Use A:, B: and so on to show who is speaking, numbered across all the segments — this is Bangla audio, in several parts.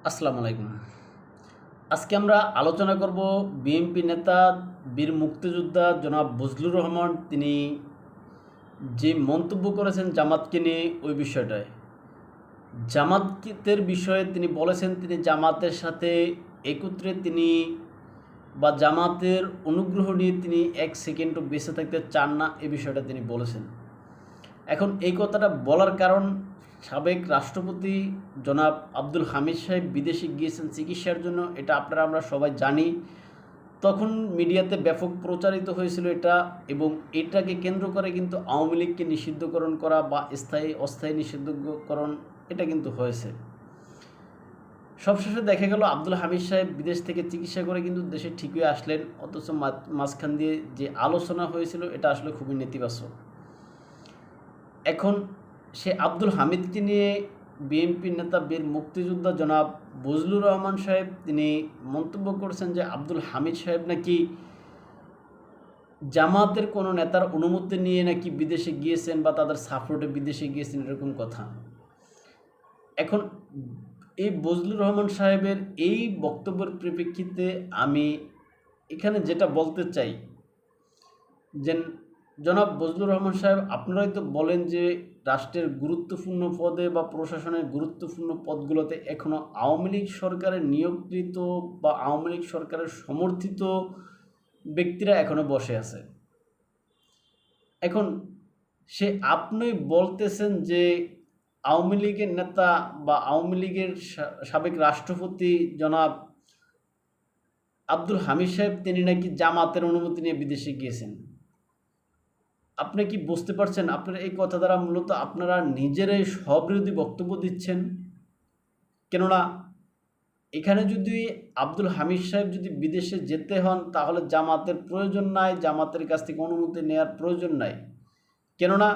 A: আসসালামু আলাইকুম। আজকে আমরা আলোচনা করব বিএনপি নেতা বীর মুক্তিযোদ্ধা জনাব বজলুর রহমান তিনি যে মন্তব্য করেছেন জামাতকে নিয়ে ওই বিষয়টায়। জামাতের বিষয়ে তিনি বলেছেন তিনি জামাতের সাথে একত্রে তিনি বা জামাতের অনুগ্রহ নিয়ে তিনি এক সেকেন্ডও বেঁচে থাকতে চান না, এই বিষয়টা তিনি বলেছেন। এখন এই কথাটা বলার কারণ সাবেক রাষ্ট্রপতি জনাব আব্দুল হামিদ সাহেব বিদেশে গিয়েছেন চিকিৎসার জন্য, এটা আমরা সবাই জানি। তখন মিডিয়াতে ব্যাপক প্রচারিত হয়েছিল এটা, এবং এটাকে কেন্দ্র করে কিন্তু আওয়ামী লীগকে নিষিদ্ধকরণ করা বা অস্থায়ী নিষিদ্ধকরণ এটা কিন্তু হয়েছে। সবশেষে দেখা গেল আব্দুল হামিদ সাহেব বিদেশ থেকে চিকিৎসা করে কিন্তু দেশে ঠিকই আসলেন, অথচ মাঝখান দিয়ে যে আলোচনা হয়েছিল এটা আসলে খুবই নেতিবাচক। এখন সে আব্দুল হামিদকে নিয়ে বিএনপি নেতা বীর মুক্তিযোদ্ধা জনাব বজলুর রহমান সাহেব তিনি মন্তব্য করেছেন যে আব্দুল হামিদ সাহেব নাকি জামাতের কোনো নেতার অনুমতি নিয়ে নাকি বিদেশে গিয়েছেন বা তাদের সাপোর্টে বিদেশে গিয়েছেন, এরকম কথা। এখন এই বজলুর রহমান সাহেবের এই বক্তব্যের পরিপ্রেক্ষিতে আমি এখানে যেটা বলতে চাই যে জনাব বজলুর রহমান সাহেব, আপনারাই তো বলেন যে রাষ্ট্রের গুরুত্বপূর্ণ পদে বা প্রশাসনের গুরুত্বপূর্ণ পদগুলোতে এখনও আওয়ামী লীগ সরকারের নিয়োগকৃত বা আওয়ামী লীগ সরকারের সমর্থিত ব্যক্তিরা এখনও বসে আছে। এখন আপনি বলতেছেন যে আওয়ামী লীগের নেতা বা আওয়ামী লীগের সাবেক রাষ্ট্রপতি জনাব আব্দুল হামিদ সাহেব তিনি নাকি জামাতের অনুমতি নিয়ে বিদেশে গিয়েছেন। আপনি কি বুঝতে পারছেন? আপনার এই কথা দ্বারা মূলত আপনারা নিজেরাই স্ববিরোধী বক্তব্য দিচ্ছেন। কেননা এখানে যদি আব্দুল হামিদ সাহেব যদি বিদেশে যেতে হন তাহলে জামাতের প্রয়োজন নাই, জামাতের কাছ থেকে অনুমতি নেওয়ার প্রয়োজন নাই। কেননা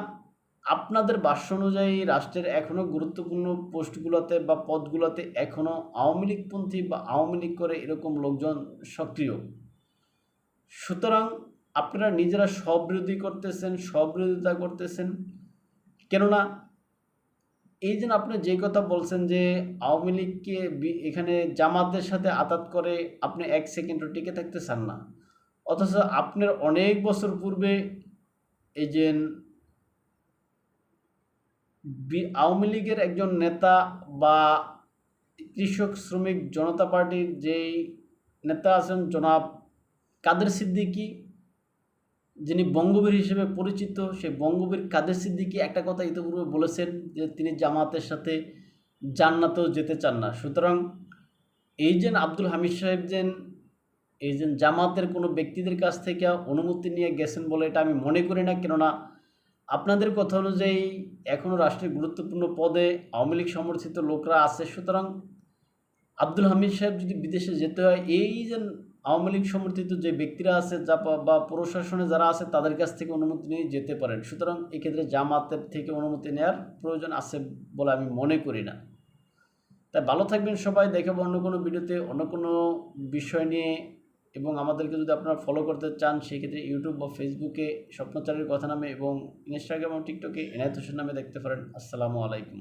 A: আপনাদের ভাষ্য অনুযায়ী রাষ্ট্রের এখনও গুরুত্বপূর্ণ পোস্টগুলোতে বা পদগুলোতে এখনও আওয়ামী লীগপন্থী বা আওয়ামী লীগ করে এরকম লোকজন সক্রিয়। সুতরাং আপনারা নিজেরা স্ববিরোধিতা করতেছেন। কেননা এই যে আপনি যে কথা বলছেন যে আওয়ামী লীগকে এখানে জামাতের সাথে আঁতাত করে আপনি এক সেকেন্ডও টিকে থাকতে চান না, অথচ আপনার অনেক বছর পূর্বে এই যে আওয়ামী লীগের একজন নেতা বা কৃষক শ্রমিক জনতা পার্টির যেই নেতা আছেন জনাব কাদের সিদ্দিকী, যিনি বঙ্গবীর হিসেবে পরিচিত, সেই বঙ্গবীর কাদের সিদ্দিকী একটা কথা ইতিপূর্বে বলেছেন যে তিনি জামাতের সাথে জান্নাতেও যেতে চান না। সুতরাং এই যে আব্দুল হামিদ সাহেব এই যে জামাতের কোনো ব্যক্তিদের কাছ থেকে অনুমতি নিয়ে গেছেন বলে এটা আমি মনে করি না। কেননা আপনাদের কথা অনুযায়ী এখনও রাষ্ট্রের গুরুত্বপূর্ণ পদে আওয়ামী লীগ সমর্থিত লোকরা আছে। সুতরাং আব্দুল হামিদ সাহেব যদি বিদেশে যেতে হয়, এই যে আওয়ামী লীগ সমর্থিত যে ব্যক্তিরা আছে বা প্রশাসনে যারা আছে তাদের কাছ থেকে অনুমতি নিয়ে যেতে পারেন। সুতরাং এক্ষেত্রে জামাতের থেকে অনুমতি নেওয়ার প্রয়োজন আছে বলে আমি মনে করি না। তাই ভালো থাকবেন সবাই, দেখাবো অন্য কোনো ভিডিওতে অন্য কোনো বিষয় নিয়ে। এবং আমাদেরকে যদি আপনারা ফলো করতে চান সেক্ষেত্রে ইউটিউব বা ফেসবুকে স্বপ্নচারীর কথা নামে এবং ইনস্টাগ্রাম ও টিকটকে এনায়েত হোসেন নামে দেখতে পারেন। আসসালামু আলাইকুম।